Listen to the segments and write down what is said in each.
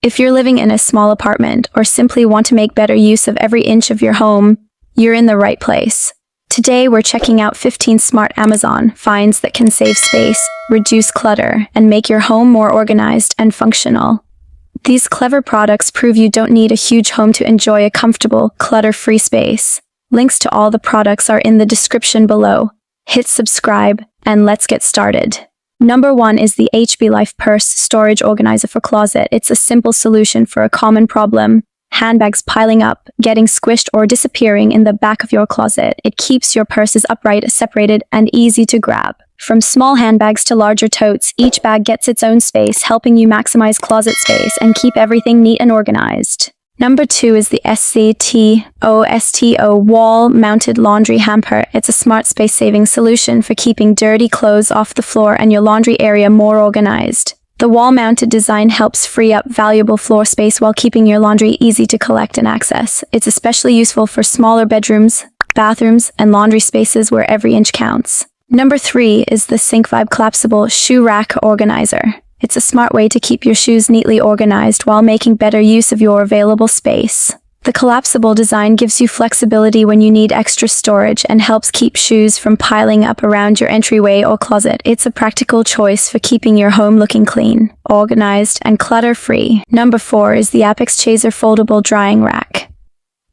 If you're living in a small apartment or simply want to make better use of every inch of your home, you're in the right place. Today we're checking out 15 smart Amazon finds that can save space, reduce clutter, and make your home more organized and functional. These clever products prove you don't need a huge home to enjoy a comfortable, clutter-free space. Links to all the products are in the description below. Hit subscribe, and let's get started. Number 1 is the HBlife Purse Storage Organizer for Closet. It's a simple solution for a common problem: handbags piling up, getting squished, or disappearing in the back of your closet. It keeps your purses upright, separated, and easy to grab. From small handbags to larger totes, each bag gets its own space, helping you maximize closet space and keep everything neat and organized. Number 2 is the SYNCVIBE Wall-Mounted Laundry Hamper. It's a smart space-saving solution for keeping dirty clothes off the floor and your laundry area more organized. The wall-mounted design helps free up valuable floor space while keeping your laundry easy to collect and access. It's especially useful for smaller bedrooms, bathrooms, and laundry spaces where every inch counts. Number 3 is the SYNCVIBE Collapsible Shoe Rack Organizer. It's a smart way to keep your shoes neatly organized while making better use of your available space. The collapsible design gives you flexibility when you need extra storage and helps keep shoes from piling up around your entryway or closet. It's a practical choice for keeping your home looking clean, organized, and clutter-free. Number 4 is the Apex Chaser Foldable Drying Rack.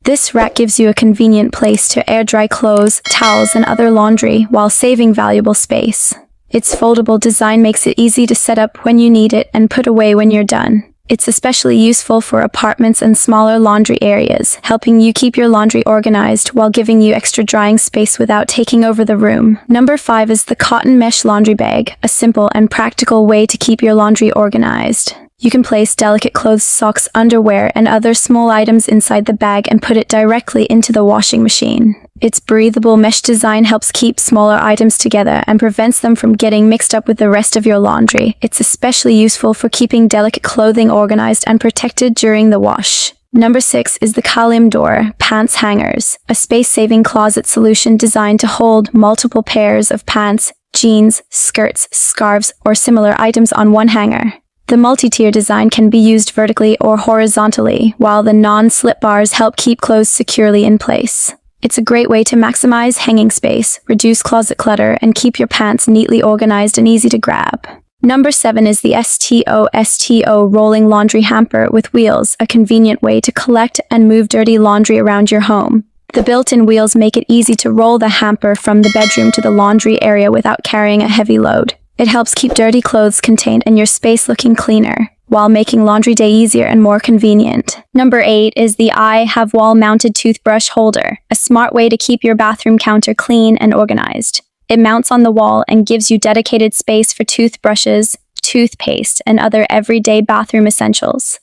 This rack gives you a convenient place to air dry clothes, towels, and other laundry while saving valuable space. Its foldable design makes it easy to set up when you need it and put away when you're done. It's especially useful for apartments and smaller laundry areas, helping you keep your laundry organized while giving you extra drying space without taking over the room. Number 5 is the Cotton Mesh Laundry Bag, a simple and practical way to keep your laundry organized. You can place delicate clothes, socks, underwear, and other small items inside the bag and put it directly into the washing machine. Its breathable mesh design helps keep smaller items together and prevents them from getting mixed up with the rest of your laundry. It's especially useful for keeping delicate clothing organized and protected during the wash. Number 6 is the Kalimdor Pants Hangers, a space-saving closet solution designed to hold multiple pairs of pants, jeans, skirts, scarves, or similar items on one hanger. The multi-tier design can be used vertically or horizontally, while the non-slip bars help keep clothes securely in place. It's a great way to maximize hanging space, reduce closet clutter, and keep your pants neatly organized and easy to grab. Number 7 is the STO Rolling Laundry Hamper with Wheels, a convenient way to collect and move dirty laundry around your home. The built-in wheels make it easy to roll the hamper from the bedroom to the laundry area without carrying a heavy load. It helps keep dirty clothes contained and your space looking cleaner, while making laundry day easier and more convenient. Number 8 is the iHave Wall-Mounted Toothbrush Holder, a smart way to keep your bathroom counter clean and organized. It mounts on the wall and gives you dedicated space for toothbrushes, toothpaste, and other everyday bathroom essentials.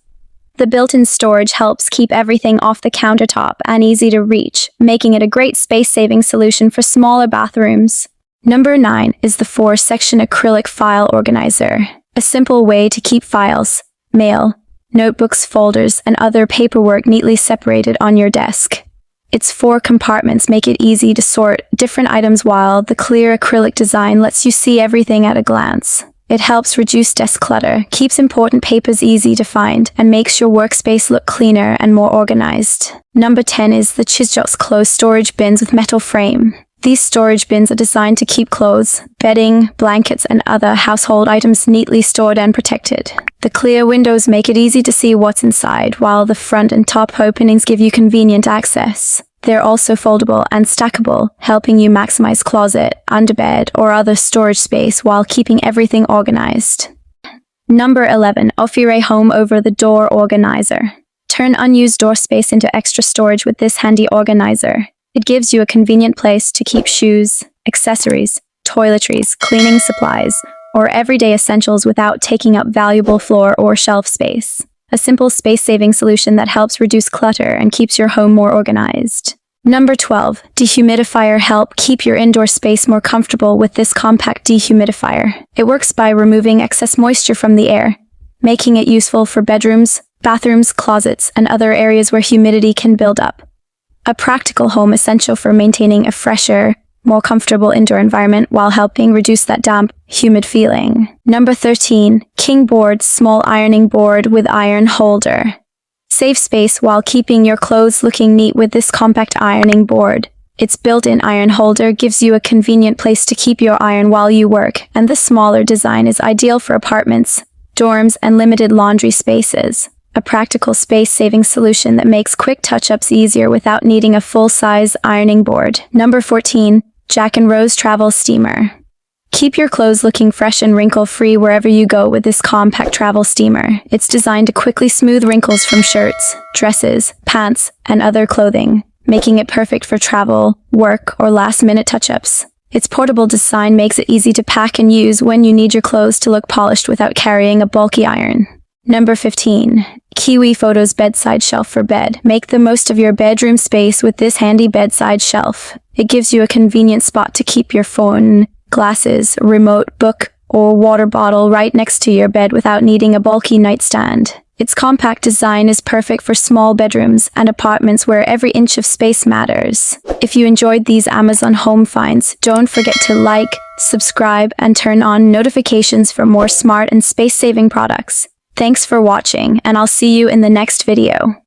The built-in storage helps keep everything off the countertop and easy to reach, making it a great space-saving solution for smaller bathrooms. Number 9 is the 4-section Acrylic File Organizer, a simple way to keep files, mail, notebooks, folders, and other paperwork neatly separated on your desk. Its 4 compartments make it easy to sort different items, while the clear acrylic design lets you see everything at a glance. It helps reduce desk clutter, keeps important papers easy to find, and makes your workspace look cleaner and more organized. Number 10 is the Chizjox Closed Storage Bins with Metal Frame. These storage bins are designed to keep clothes, bedding, blankets, and other household items neatly stored and protected. The clear windows make it easy to see what's inside, while the front and top openings give you convenient access. They're also foldable and stackable, helping you maximize closet, underbed, or other storage space while keeping everything organized. Number 11, Ofiray-home Over-the-Door Organizer. Turn unused door space into extra storage with this handy organizer. It gives you a convenient place to keep shoes, accessories, toiletries, cleaning supplies, or everyday essentials without taking up valuable floor or shelf space. A simple space-saving solution that helps reduce clutter and keeps your home more organized. Number 12, Dehumidifier. Help keep your indoor space more comfortable with this compact dehumidifier. It works by removing excess moisture from the air, making it useful for bedrooms, bathrooms, closets, and other areas where humidity can build up. A practical home essential for maintaining a fresher, more comfortable indoor environment while helping reduce that damp, humid feeling. Number 13. KINGBOARD Small Ironing Board with Iron Holder. Save space while keeping your clothes looking neat with this compact ironing board. Its built-in iron holder gives you a convenient place to keep your iron while you work, and the smaller design is ideal for apartments, dorms, and limited laundry spaces. A practical space-saving solution that makes quick touch-ups easier without needing a full-size ironing board. Number 14. Jack & Rose Travel Steamer. Keep your clothes looking fresh and wrinkle-free wherever you go with this compact travel steamer. It's designed to quickly smooth wrinkles from shirts, dresses, pants, and other clothing, making it perfect for travel, work, or last-minute touch-ups. Its portable design makes it easy to pack and use when you need your clothes to look polished without carrying a bulky iron. Number 15. KIWIFOTOS Bedside Shelf for Bed. Make the most of your bedroom space with this handy bedside shelf. It gives you a convenient spot to keep your phone, glasses, remote, book, or water bottle right next to your bed without needing a bulky nightstand. Its compact design is perfect for small bedrooms and apartments where every inch of space matters. If you enjoyed these Amazon home finds, don't forget to like, subscribe, and turn on notifications for more smart and space-saving products. Thanks for watching, and I'll see you in the next video.